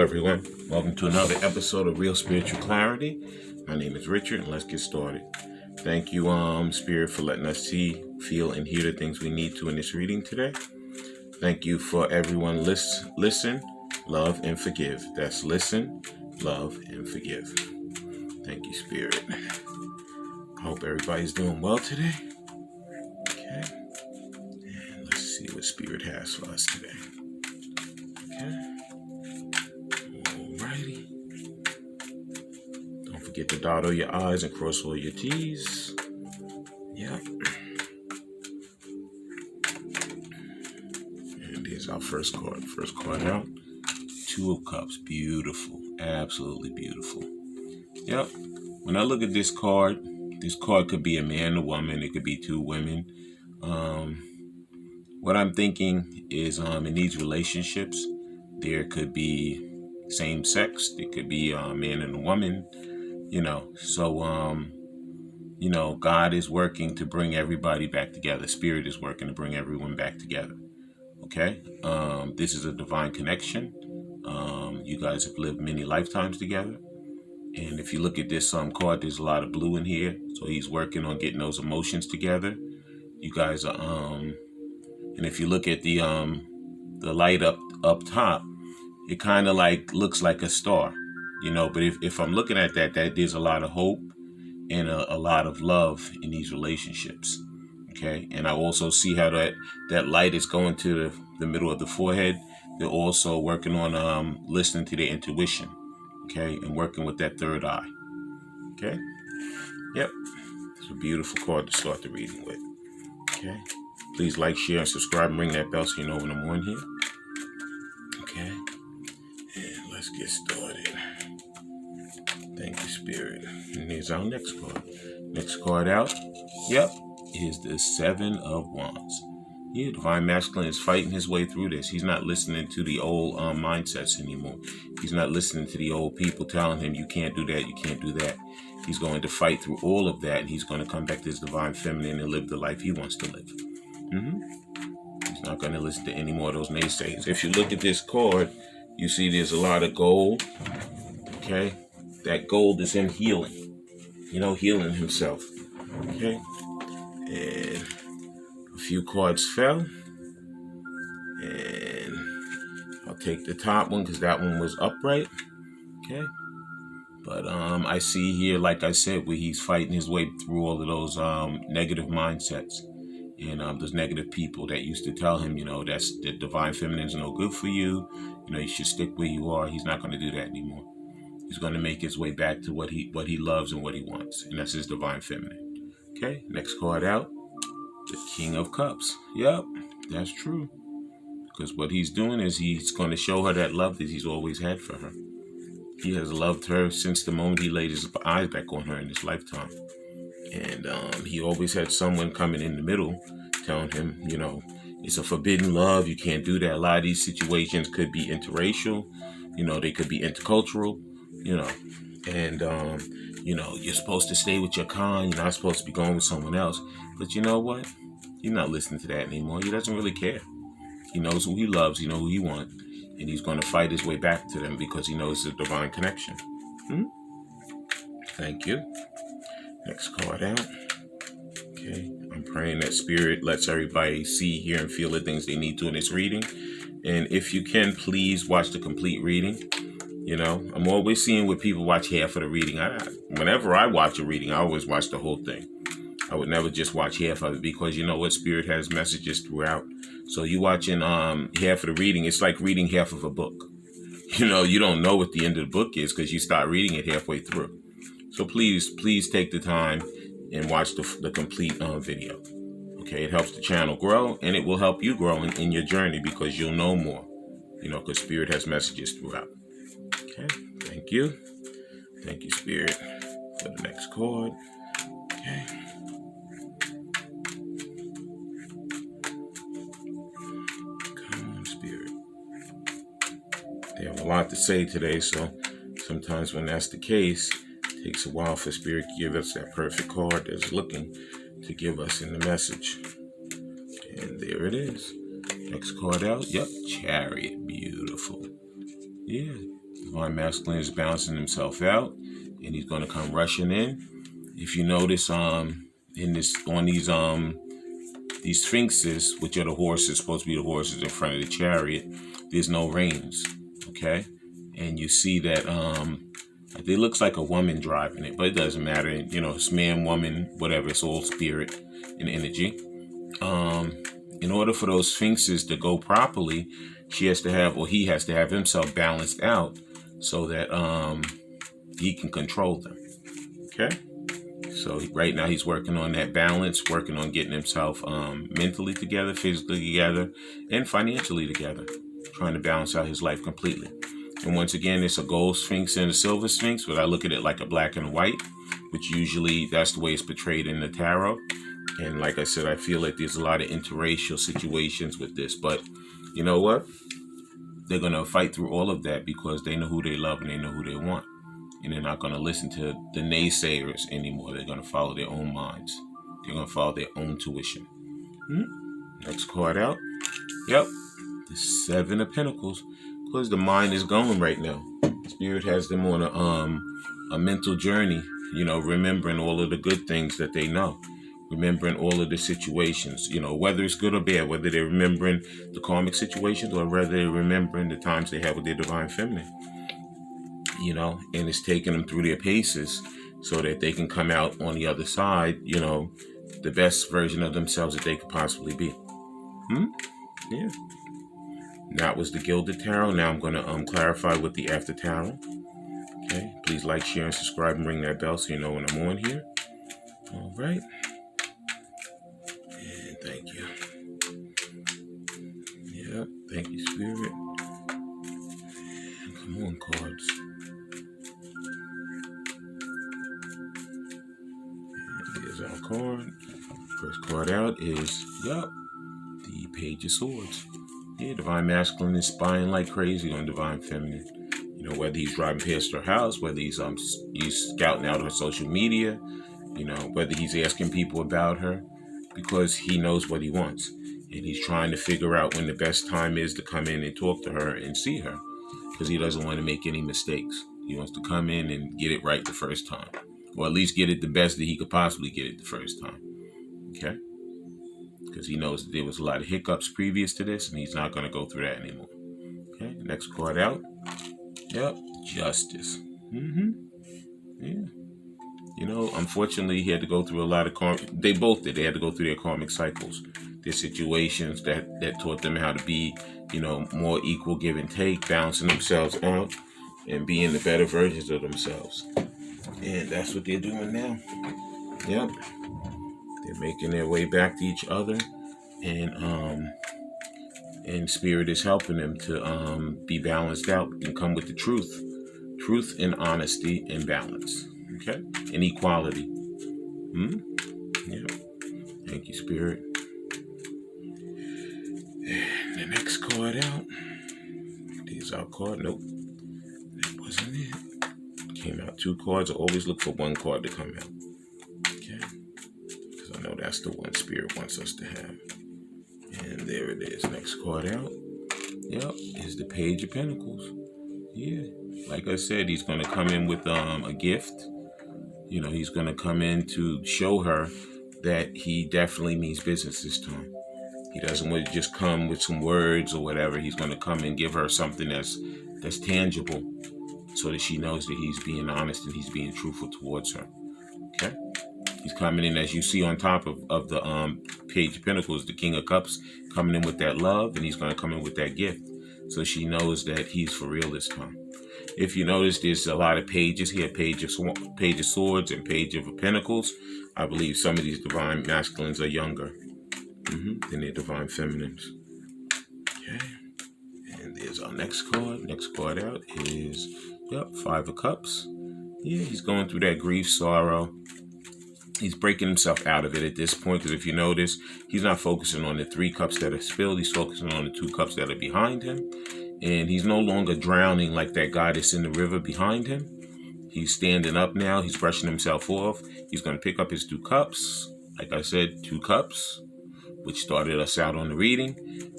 everyone. Welcome to another episode of Real Spiritual Clarity. My name is Richard, and let's get started. Thank you, Spirit, for letting us see, feel, and hear the things we need to in this reading today. Thank you for everyone. Listen, love, and forgive. That's listen, love, and forgive. Thank you, Spirit. I hope everybody's doing well today. Okay. And let's see what Spirit has for us today. Okay. Alrighty. Don't forget to dot all your I's and cross all your T's. Yep. And here's our first card. First card out. Two of Cups. Beautiful. Absolutely beautiful. Yep. When I look at this card could be a man, a woman. It could be two women. What I'm thinking is in these relationships, there could be same sex. It could be a man and a woman, So, God is working to bring everybody back together. Spirit is working to bring everyone back together. Okay? This is a divine connection. You guys have lived many lifetimes together. And if you look at this card, there's a lot of blue in here. So he's working on getting those emotions together. You guys are, and if you look at the light up top, it kind of looks like a star, but if I'm looking at that there's a lot of hope and a lot of love in these relationships. Okay. And I also see how that light is going to the middle of the forehead. They're also working on listening to their intuition. Okay. And working with that third eye. Okay. Yep. It's a beautiful card to start the reading with. Okay. Please like, share, and subscribe, and ring that bell so you know when I'm on here. Okay. And let's get started. Thank you, Spirit. And here's our next card. Next card out. Yep. Is the Seven of Wands. Yeah, Divine Masculine is fighting his way through this. He's not listening to the old mindsets anymore. He's not listening to the old people telling him, you can't do that, you can't do that. He's going to fight through all of that, and he's going to come back to his Divine Feminine and live the life he wants to live. He's not going to listen to any more of those naysayers. If you look at this card, you see there's a lot of gold. Okay? That gold is him healing. Healing himself. Okay? And a few cards fell. And I'll take the top one because that one was upright. Okay? But I see here, like I said, where he's fighting his way through all of those negative mindsets. And those negative people that used to tell him, that's the Divine Feminine is no good for you. You should stick where you are. He's not going to do that anymore. He's going to make his way back to what he loves and what he wants. And that's his Divine Feminine. Okay, next card out. The King of Cups. Yep, that's true. Because what he's doing is he's going to show her that love that he's always had for her. He has loved her since the moment he laid his eyes back on her in his lifetime. And he always had someone coming in the middle telling him, it's a forbidden love. You can't do that. A lot of these situations could be interracial. They could be intercultural, and, you're supposed to stay with your kind. You're not supposed to be going with someone else. But you know what? You're not listening to that anymore. He doesn't really care. He knows who he loves. He knows who he wants. And he's going to fight his way back to them because he knows it's a divine connection. Thank you. Next card out. Okay. I'm praying that Spirit lets everybody see, hear, and feel the things they need to in this reading. And if you can, please watch the complete reading. I'm always seeing where people watch half of the reading. Whenever I watch a reading, I always watch the whole thing. I would never just watch half of it because Spirit has messages throughout. So you watching half of the reading, it's like reading half of a book. You don't know what the end of the book is because you start reading it halfway through. So please take the time and watch the complete video. Okay, it helps the channel grow and it will help you grow in your journey because you'll know more. Because Spirit has messages throughout. Okay, thank you. Thank you, Spirit, for the next card. Okay. Come on, Spirit. They have a lot to say today, so sometimes when that's the case, it takes a while for Spirit to give us that perfect card that's looking to give us in the message. And there it is. Next card out. Yep, Chariot. Beautiful. Yeah. Divine masculine is balancing himself out, and he's going to come rushing in. If you notice, in this on these sphinxes, which are the horses, supposed to be the horses in front of the chariot, there's no reins. Okay, and you see that it looks like a woman driving it, but it doesn't matter. You know, it's man, woman, whatever. It's all spirit and energy. In order for those sphinxes to go properly, she has to have, or he has to have himself balanced out so that he can control them. Okay. So right now he's working on that balance, working on getting himself mentally together, physically together, and financially together, trying to balance out his life completely. And once again, it's a gold sphinx and a silver sphinx, but I look at it like a black and white, which usually that's the way it's portrayed in the tarot. And like I said, I feel like there's a lot of interracial situations with this, but you know what? They're going to fight through all of that because they know who they love and they know who they want. And they're not going to listen to the naysayers anymore. They're going to follow their own minds. They're going to follow their own tuition. Next card out. Yep. The Seven of Pentacles. Because the mind is going right now. Spirit has them on a mental journey. You know, remembering all of the good things that they know. Remembering all of the situations. You know, whether it's good or bad. Whether they're remembering the karmic situations or whether they're remembering the times they have with their divine feminine. You know, and it's taking them through their paces so that they can come out on the other side, you know, the best version of themselves that they could possibly be. Yeah. That was the Gilded Tarot. Now I'm going to clarify with the After Tarot. Okay. Please like, share, and subscribe and ring that bell so you know when I'm on here. All right. And thank you. Yeah. Thank you, Spirit. And come on, cards. Our card. First card out is, the Page of Swords. Yeah, Divine Masculine is spying like crazy on Divine Feminine. You know, whether he's driving past her house, whether he's scouting out her social media, you know, whether he's asking people about her, because he knows what he wants. And he's trying to figure out when the best time is to come in and talk to her and see her, because he doesn't want to make any mistakes. He wants to come in and get it right the first time. Or at least get it the best that he could possibly get it the first time. Okay? Because he knows that there was a lot of hiccups previous to this, and he's not going to go through that anymore. Okay? Next card out. Yep. Justice. Yeah. You know, unfortunately, he had to go through a lot of they both did. They had to go through their karmic cycles. Their situations that taught them how to be, you know, more equal give and take, balancing themselves out, and being the better versions of themselves. And that's what they're doing now. Yep. They're making their way back to each other. And Spirit is helping them to be balanced out and come with the truth. Truth and honesty and balance. Okay? And equality. Yep. Thank you, Spirit. And the next card out. There's our card. Nope. That wasn't it. Came out 2 cards. I always look for 1 card to come out. Okay? Because I know that's the one Spirit wants us to have. And there it is. Next card out. Yep. Is the Page of Pentacles. Yeah. Like I said, he's going to come in with a gift. You know, he's going to come in to show her that he definitely means business this time. He doesn't want to just come with some words or whatever. He's going to come and give her something that's tangible, so that she knows that he's being honest and he's being truthful towards her. Okay? He's coming in, as you see on top of the Page of Pentacles, the King of Cups, coming in with that love, and he's going to come in with that gift. So she knows that he's for real this time. If you notice, there's a lot of pages here, Page of Swords and Page of Pentacles. I believe some of these Divine Masculines are younger than their Divine Feminines. Okay. And there's our next card. Next card out is, 5 of Cups. Yeah, he's going through that grief, sorrow. He's breaking himself out of it at this point, because if you notice, he's not focusing on the 3 cups that are spilled. He's focusing on the 2 cups that are behind him. And he's no longer drowning like that guy that's in the river behind him. He's standing up now. He's brushing himself off. He's going to pick up his 2 cups. Like I said, 2 cups, which started us out on the reading.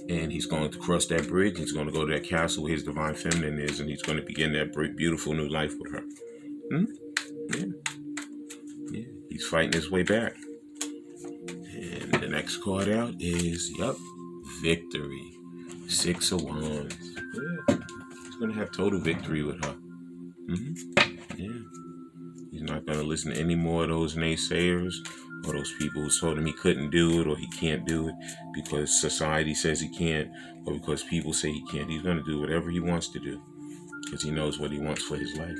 And he's going to cross that bridge. He's going to go to that castle where his divine feminine is, and he's going to begin that beautiful new life with her. Yeah. Yeah. He's fighting his way back. And the next card out is, victory. 6 of Wands. Yeah. He's going to have total victory with her. Yeah. He's not going to listen to any more of those naysayers or those people who told him he couldn't do it or he can't do it because society says he can't or because people say he can't. He's going to do whatever he wants to do because he knows what he wants for his life.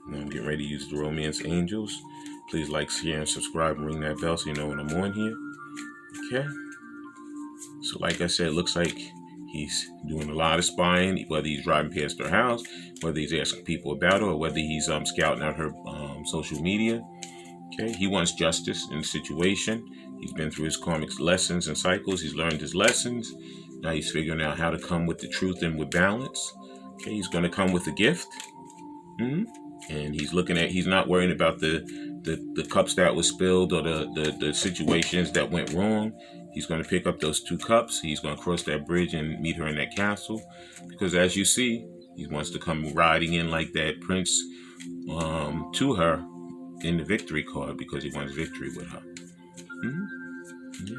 Now I'm getting ready to use the Romance Angels. Please like, share, and subscribe and ring that bell so you know when I'm on here. Okay? So like I said, it looks like he's doing a lot of spying, whether he's driving past her house, whether he's asking people about her, or whether he's scouting out her social media. Okay, he wants justice in the situation. He's been through his karmic lessons and cycles. He's learned his lessons. Now he's figuring out how to come with the truth and with balance. Okay, he's going to come with a gift. And he's not worrying about the cups that was spilled or the situations that went wrong. He's going to pick up those 2 cups. He's going to cross that bridge and meet her in that castle. Because as you see, he wants to come riding in like that prince to her in the victory card because he wants victory with her. Yeah.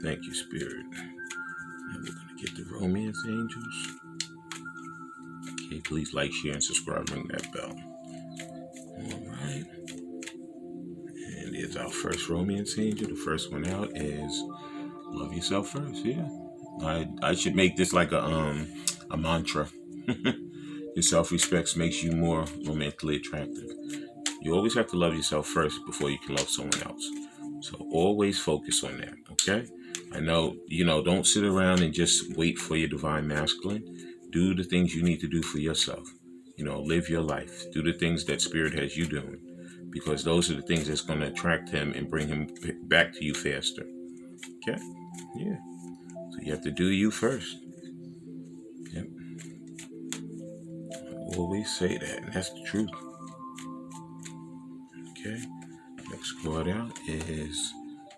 Thank you, Spirit. Now we're going to get the Romance Angels. Okay, please like, share, and subscribe. Ring that bell. All right. And there's our first Romance Angel. The first one out is love yourself first. Yeah. I should make this like a mantra. Your self-respect makes you more romantically attractive. You always have to love yourself first before you can love someone else. So always focus on that, okay? I know, don't sit around and just wait for your divine masculine. Do the things you need to do for yourself. Live your life. Do the things that Spirit has you doing. Because those are the things that's going to attract him and bring him back to you faster. Okay? Yeah. So you have to do you first. Yep. I always say that, and that's the truth. Okay, next card out is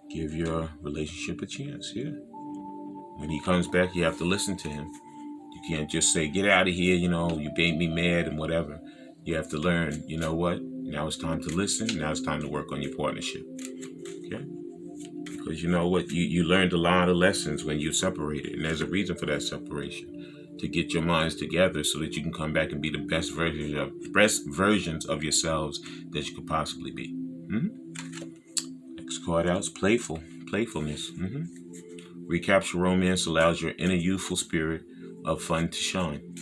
give your relationship a chance. Yeah. When he comes back, you have to listen to him. You can't just say, get out of here, you made me mad and whatever. You have to learn, you know what? Now it's time to listen. Now it's time to work on your partnership. Okay? Because you know what? You learned a lot of lessons when you separated. And there's a reason for that separation. To get your minds together so that you can come back and be the best versions of yourselves that you could possibly be. Next card out is playfulness. Recapture romance allows your inner youthful spirit of fun to shine.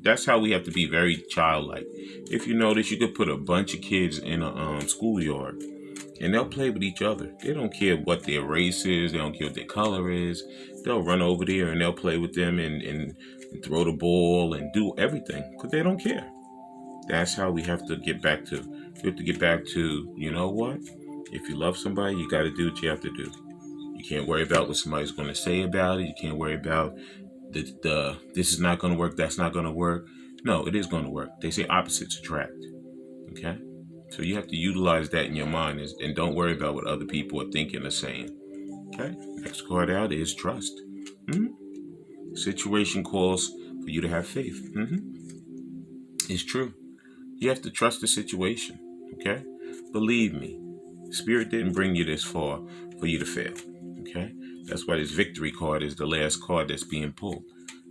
That's how we have to be very childlike. If you notice, you could put a bunch of kids in a schoolyard and they'll play with each other. They don't care what their race is. They don't care what their color is. They'll run over there and they'll play with them and throw the ball and do everything because they don't care. That's how we have to get back to. We have to get back to, you know what? If you love somebody, you got to do what you have to do. You can't worry about what somebody's going to say about it. You can't worry about this is not going to work. That's not going to work. No, it is going to work. They say opposites attract. Okay? So you have to utilize that in your mind and don't worry about what other people are thinking or saying. Okay? Next card out is trust. Situation calls for you to have faith. It's true. You have to trust the situation. Okay? Believe me, Spirit didn't bring you this far for you to fail. Okay? That's why this victory card is the last card that's being pulled.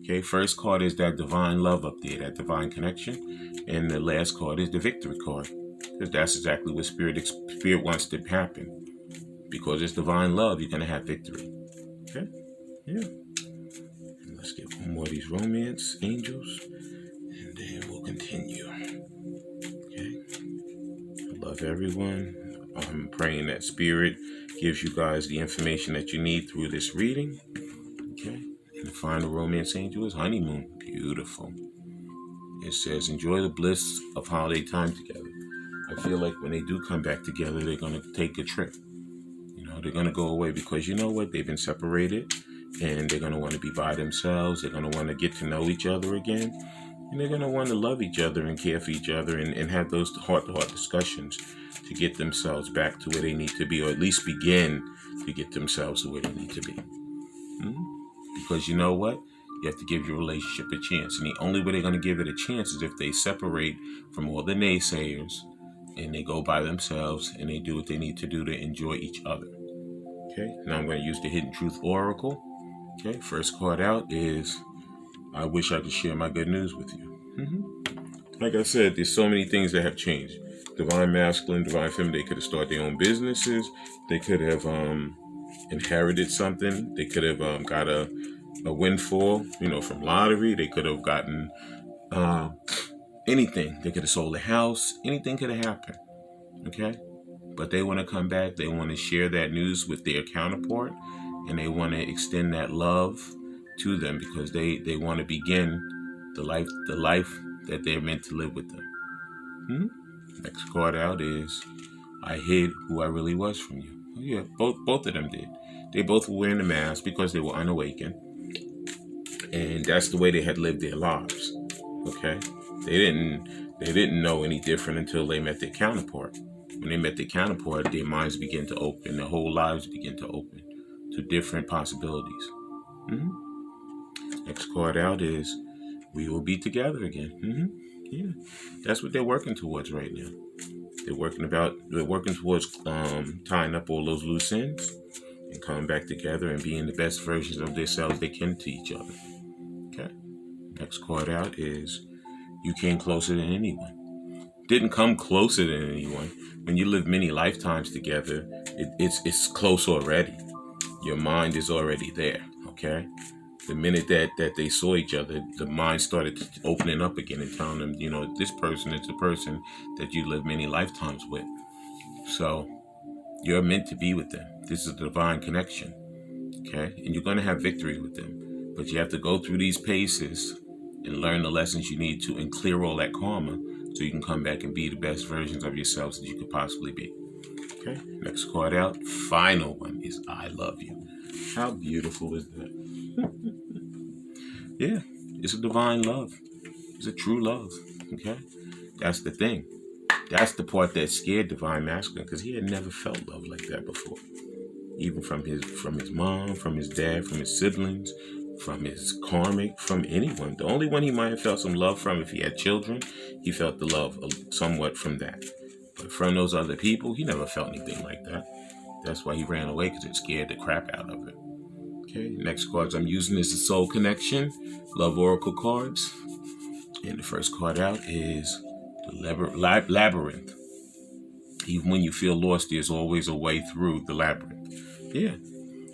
Okay? First card is that divine love up there, that divine connection. And the last card is the victory card. Because that's exactly what Spirit wants to happen. Because it's divine love, you're going to have victory. Okay? Yeah. And let's get one more of these romance angels. And then we'll continue. Okay? I love everyone. I'm praying that Spirit gives you guys the information that you need through this reading. Okay? And the final romance angel is honeymoon. Beautiful. It says, enjoy the bliss of holiday time together. I feel like when they do come back together, they're going to take a trip. They're going to go away because you know what? They've been separated and they're going to want to be by themselves. They're going to want to get to know each other again. And they're going to want to love each other and care for each other and have those heart-to-heart discussions to get themselves back to where they need to be, or at least begin to get themselves to where they need to be. Mhm. Because you know what? You have to give your relationship a chance. And the only way they're going to give it a chance is if they separate from all the naysayers and they go by themselves and they do what they need to do to enjoy each other. Okay, now I'm going to use the Hidden Truth Oracle. Okay, first card out is I wish I could share my good news with you. Like I said, there's so many things that have changed. Divine Masculine, Divine Feminine, they could have started their own businesses. They could have inherited something. They could have got a windfall, from lottery. They could have gotten uh, anything. They could have sold a house. Anything could have happened. Okay? But they want to come back. They want to share that news with their counterpart. And they want to extend that love to them because they want to begin the life that they're meant to live with them. Next card out is I hid who I really was from you. Oh, yeah, both of them did. They both were wearing a mask because they were unawakened. And that's the way they had lived their lives. Okay? They didn't know any different until they met their counterpart. When they met their counterpart, their minds begin to open, their whole lives begin to open to different possibilities. Next card out is we will be together again. Yeah, that's what they're working towards right now. They're working towards tying up all those loose ends and coming back together and being the best versions of themselves they can to each other. Okay. Next card out is you came closer than anyone. Didn't come closer than anyone. When you live many lifetimes together, it's close already. Your mind is already there. Okay. The minute that they saw each other, the mind started opening up again and telling them, this person is the person that you live many lifetimes with. So you're meant to be with them. This is a divine connection. Okay? And you're going to have victory with them. But you have to go through these paces and learn the lessons you need to and clear all that karma so you can come back and be the best versions of yourselves that you could possibly be. Okay? Next card out. Final one is I love you. How beautiful is that? Yeah, it's a divine love. It's a true love. Okay? That's the thing. That's the part that scared Divine Masculine because he had never felt love like that before. Even from his mom, from his dad, from his siblings, from his karmic, from anyone. The only one he might have felt some love from if he had children, he felt the love somewhat from that. But from those other people, he never felt anything like that. That's why he ran away because it scared the crap out of it. Okay, next cards I'm using is the Soul Connection, Love Oracle cards. And the first card out is the Labyrinth. Even when you feel lost, there's always a way through the labyrinth. Yeah,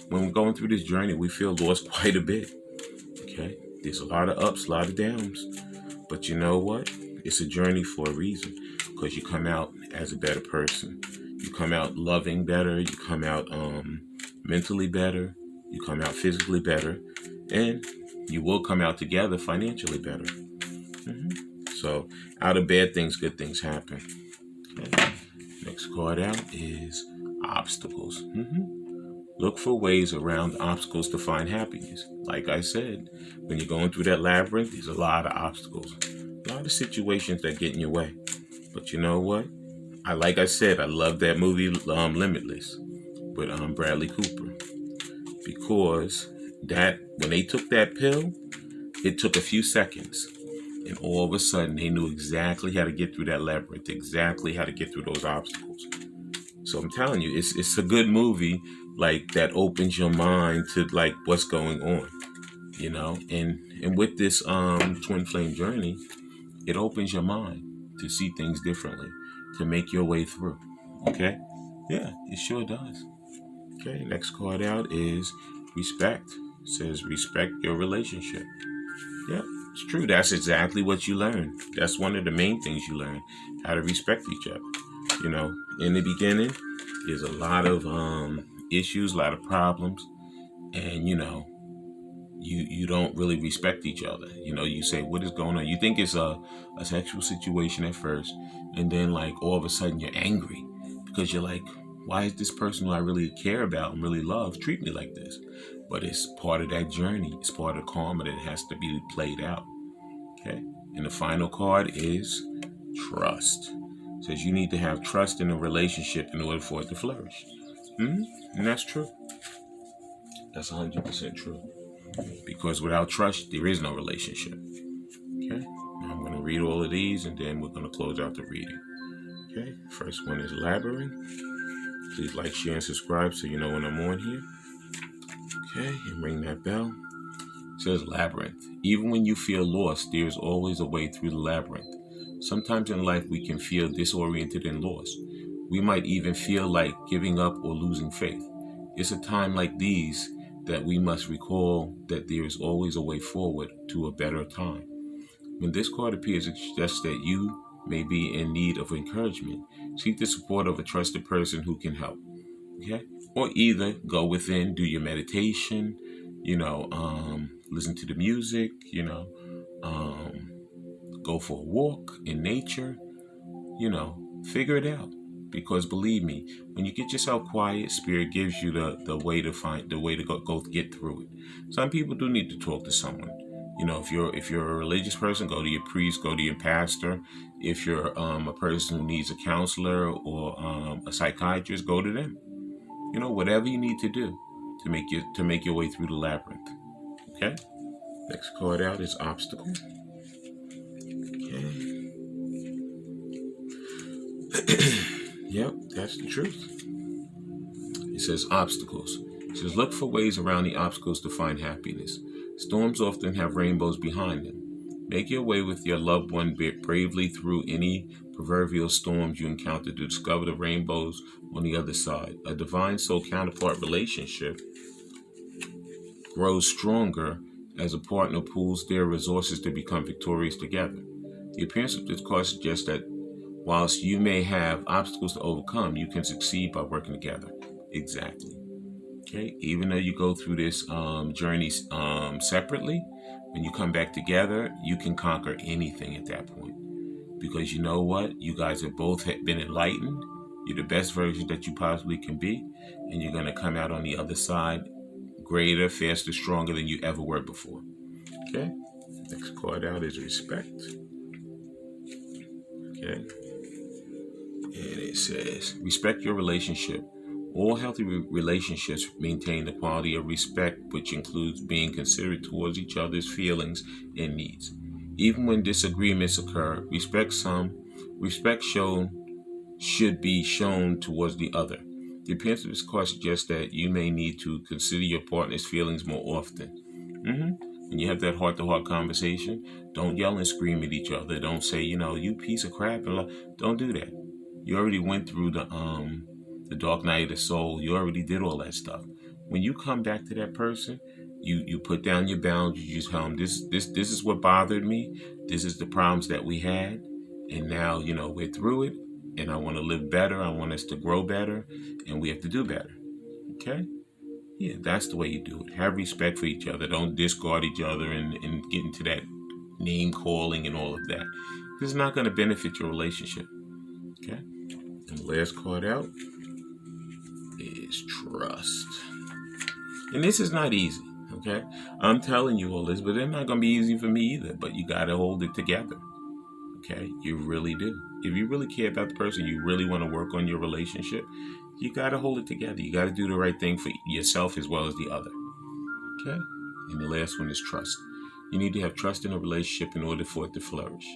when we're going through this journey, we feel lost quite a bit. Okay, there's a lot of ups, a lot of downs. But you know what? It's a journey for a reason because you come out as a better person. You come out loving better. You come out mentally better. You come out physically better. And you will come out together financially better. So out of bad things, good things happen. Okay. Next card out is obstacles. Look for ways around obstacles to find happiness. Like I said, when you're going through that labyrinth, there's a lot of obstacles, a lot of situations that get in your way. But you know what? Like I said, I love that movie Limitless with Bradley Cooper because that when they took that pill, it took a few seconds. And all of a sudden, they knew exactly how to get through that labyrinth, exactly how to get through those obstacles. So I'm telling you, it's a good movie, like that opens your mind to like what's going on, And with this twin flame journey, it opens your mind to see things differently, to make your way through. Okay, yeah, it sure does. Okay, next card out is respect. It says respect your relationship. Yeah, it's true. That's exactly what you learn. That's one of the main things you learn, how to respect each other. In the beginning, there's a lot of issues, a lot of problems, and you don't really respect each other. You say, what is going on? You think it's a sexual situation at first, and then like all of a sudden you're angry because you're like, why is this person who I really care about and really love treat me like this? But it's part of that journey. It's part of karma that has to be played out. Okay. And the final card is trust. It says you need to have trust in a relationship in order for it to flourish. And that's true. That's 100% true. Because without trust, there is no relationship. Okay? Now I'm going to read all of these and then we're going to close out the reading. Okay? First one is Labyrinth. Please like, share, and subscribe so you know when I'm on here. Okay? And ring that bell. It says Labyrinth. Even when you feel lost, there is always a way through the labyrinth. Sometimes in life we can feel disoriented and lost. We might even feel like giving up or losing faith. It's a time like these that we must recall that there is always a way forward to a better time. When this card appears, it suggests that you may be in need of encouragement. Seek the support of a trusted person who can help. Okay? Or either go within, do your meditation, listen to the music, go for a walk in nature, figure it out. Because believe me, when you get yourself quiet, Spirit gives you the way to go get through it. Some people do need to talk to someone. If you're a religious person, go to your priest, go to your pastor. If you're a person who needs a counselor or a psychiatrist, go to them. Whatever you need to do to make your way through the labyrinth. Okay. Next card out is Obstacle. Okay. Yep, that's the truth. It says obstacles. It says look for ways around the obstacles to find happiness. Storms often have rainbows behind them. Make your way with your loved one bravely through any proverbial storms you encounter to discover the rainbows on the other side. A divine soul counterpart relationship grows stronger as a partner pools their resources to become victorious together. The appearance of this card suggests that whilst you may have obstacles to overcome, you can succeed by working together. Exactly. Okay. Even though you go through this journey separately, when you come back together, you can conquer anything at that point. Because you know what? You guys have both been enlightened. You're the best version that you possibly can be. And you're going to come out on the other side greater, faster, stronger than you ever were before. Okay. Next card out is Respect. Okay. And it says, respect your relationship. All healthy relationships maintain the quality of respect, which includes being considerate towards each other's feelings and needs. Even when disagreements occur, respect should be shown towards the other. The appearance of this card suggests that you may need to consider your partner's feelings more often. When you have that heart-to-heart conversation, don't yell and scream at each other. Don't say, you piece of crap. Don't do that. You already went through the dark night of the soul. You already did all that stuff. When you come back to that person, you put down your boundaries. You just tell them, this is what bothered me. This is the problems that we had. And now, we're through it. And I want to live better. I want us to grow better. And we have to do better. Okay? Yeah, that's the way you do it. Have respect for each other. Don't discard each other and get into that name calling and all of that. This is not going to benefit your relationship. Okay? And the last card out is Trust. And this is not easy. Okay? I'm telling you all this, but it's not going to be easy for me either. But you got to hold it together. Okay? You really do. If you really care about the person, you really want to work on your relationship, you got to hold it together. You got to do the right thing for yourself as well as the other. Okay? And the last one is trust. You need to have trust in a relationship in order for it to flourish.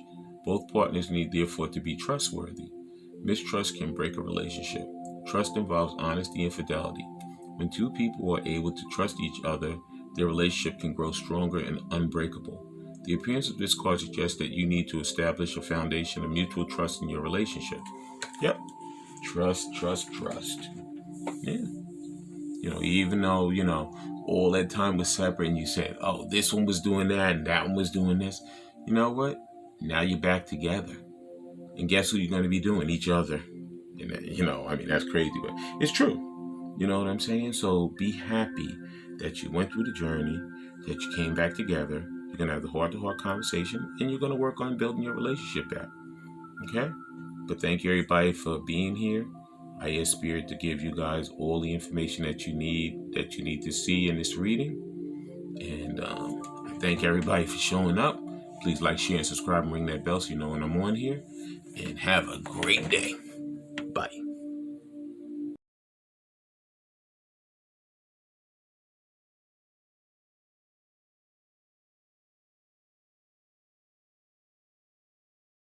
Both partners need, therefore, to be trustworthy. Mistrust can break a relationship. Trust involves honesty and fidelity. When two people are able to trust each other, their relationship can grow stronger and unbreakable. The appearance of this card suggests that you need to establish a foundation of mutual trust in your relationship. Yep. Trust. Yeah. Even though, all that time was separate and you said, oh, this one was doing that and that one was doing this. You know what? Now you're back together. And guess who you're going to be doing? Each other. And that's crazy, but it's true. You know what I'm saying? So be happy that you went through the journey, that you came back together. You're going to have the heart-to-heart conversation, and you're going to work on building your relationship back. Okay? But thank you, everybody, for being here. I ask Spirit to give you guys all the information that you need to see in this reading. And I thank everybody for showing up. Please like, share, and subscribe, and ring that bell so you know when I'm on here. And have a great day. Bye.